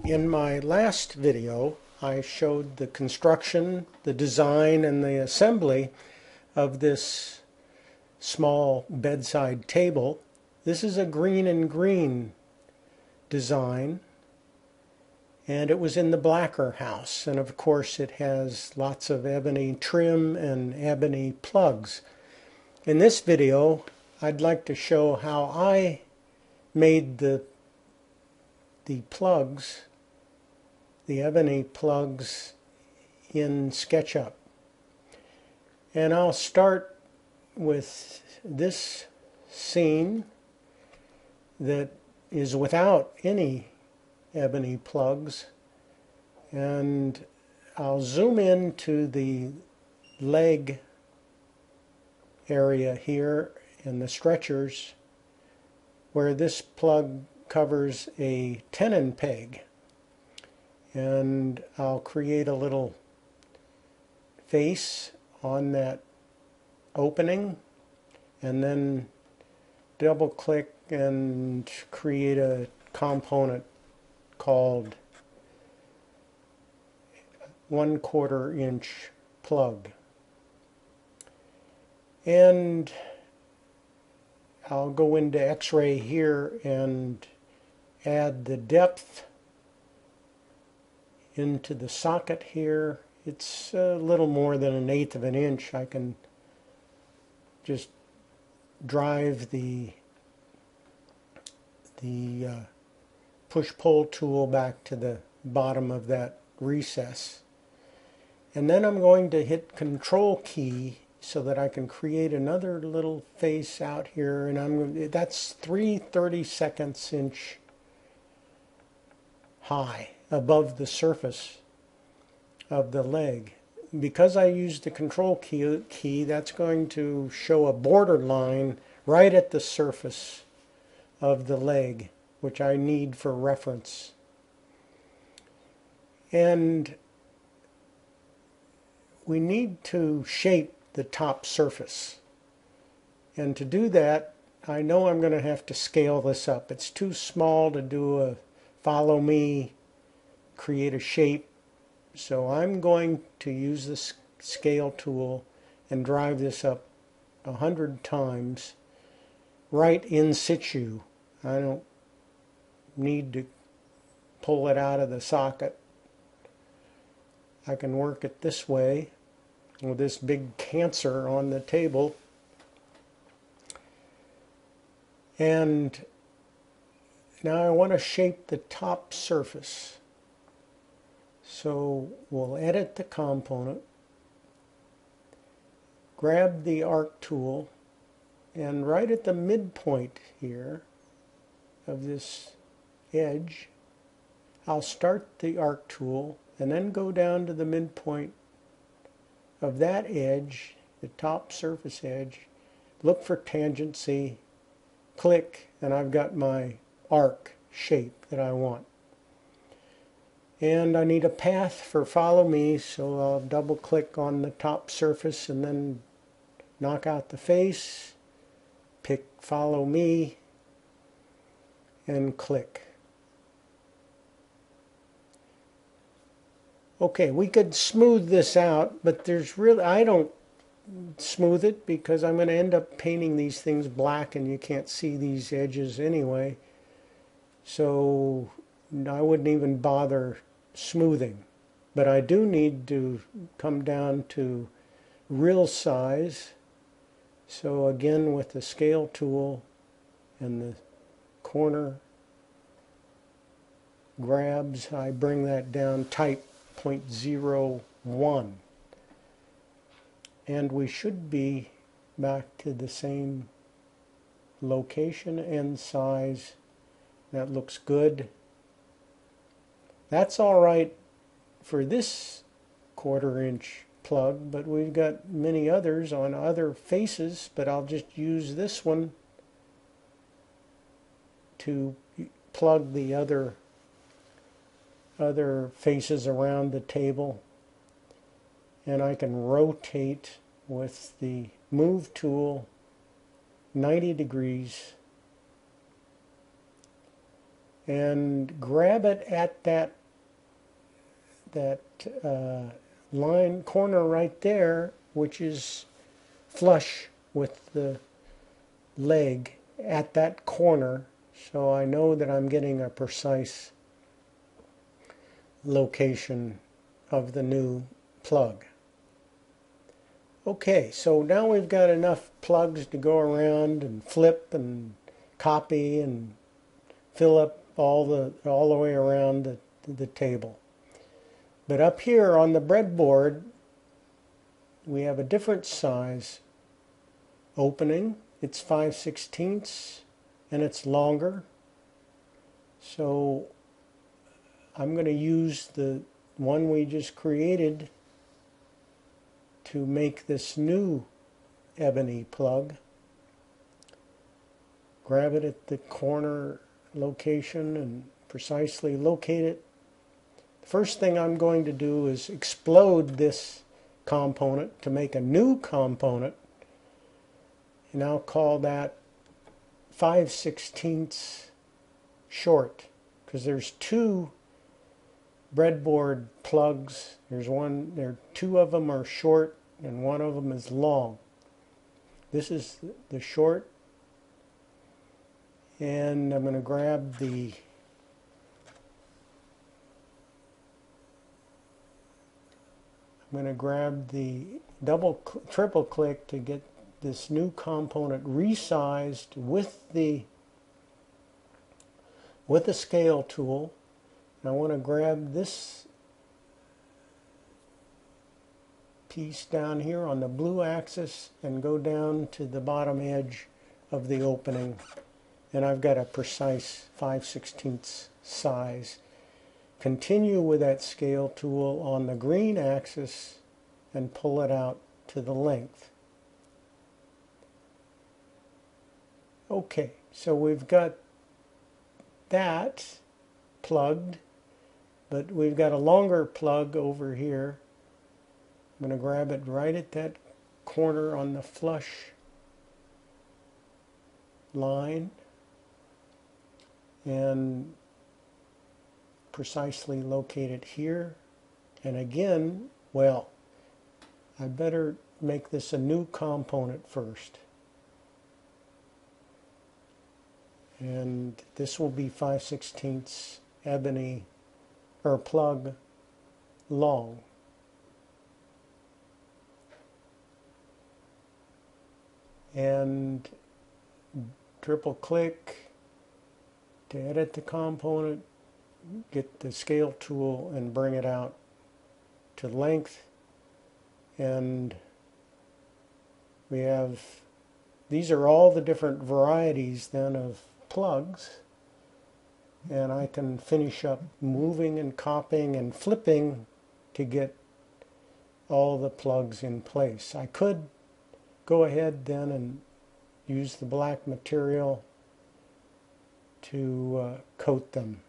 In my last video, I showed the construction, the design, and the assembly of this small bedside table. This is a Greene Greene design, and it was in the Blacker house. And of course it has lots of ebony trim and ebony plugs. In this video, I'd like to show how I made the plugs, the ebony plugs, in SketchUp. And I'll start with this scene that is without any ebony plugs, and I'll zoom into the leg area here in the stretchers where this plug covers a tenon peg, and I'll create a little face on that opening and then double click and create a component called 1/4 inch plug. And I'll go into X-ray here and add the depth into the socket here. It's a little more than 1/8 of an inch. I can just drive the push-pull tool back to the bottom of that recess. And then I'm going to hit Control key so that I can create another little face out here, and that's 3/32 inch high above the surface of the leg. Because I used the Control key, that's going to show a border line right at the surface of the leg, which I need for reference. And we need to shape the top surface. And to do that, I know I'm going to have to scale this up. It's too small to do a follow me, create a shape. So I'm going to use the scale tool and drive this up 100 times right in situ. I don't need to pull it out of the socket. I can work it this way with this big cancer on the table. And now I want to shape the top surface. So we'll edit the component, grab the arc tool, and right at the midpoint here of this edge, I'll start the arc tool and then go down to the midpoint of that edge, the top surface edge, look for tangency, click, and I've got my arc shape that I want. And I need a path for follow me, so I'll double click on the top surface and then knock out the face, pick follow me, and click. Okay, we could smooth this out, but I don't smooth it because I'm going to end up painting these things black and you can't see these edges anyway. So I wouldn't even bother smoothing. But I do need to come down to real size. So again, with the scale tool and the corner grabs, I bring that down, type 0.01. And we should be back to the same location and size. That looks good. That's all right for this 1/4 inch plug, but we've got many others on other faces, but I'll just use this one to plug the other faces around the table. And I can rotate with the move tool 90 degrees and grab it at that line corner right there, which is flush with the leg at that corner, so I know that I'm getting a precise location of the new plug. Okay, so now we've got enough plugs to go around and flip and copy and fill up all the way around the table. But up here on the breadboard, we have a different size opening. It's 5/16 and it's longer. So I'm going to use the one we just created to make this new ebony plug. Grab it at the corner location and precisely locate it. The first thing I'm going to do is explode this component to make a new component, and I'll call that 5/16 short, because there's two breadboard plugs. Two of them are short and one of them is long. This is the short, and I'm going to grab the triple click to get this new component resized with the scale tool. And I want to grab this piece down here on the blue axis and go down to the bottom edge of the opening, and I've got a precise 5/16 size. Continue with that scale tool on the green axis and pull it out to the length. Okay, so we've got that plugged, but we've got a longer plug over here. I'm going to grab it right at that corner on the flush line and precisely locate it here. And again, well, I better make this a new component first. And this will be 5/16 ebony or plug long. And triple click to edit the component, get the scale tool and bring it out to length, and we have, these are all the different varieties then of plugs, and I can finish up moving and copying and flipping to get all the plugs in place. I could go ahead then and use the black material to coat them.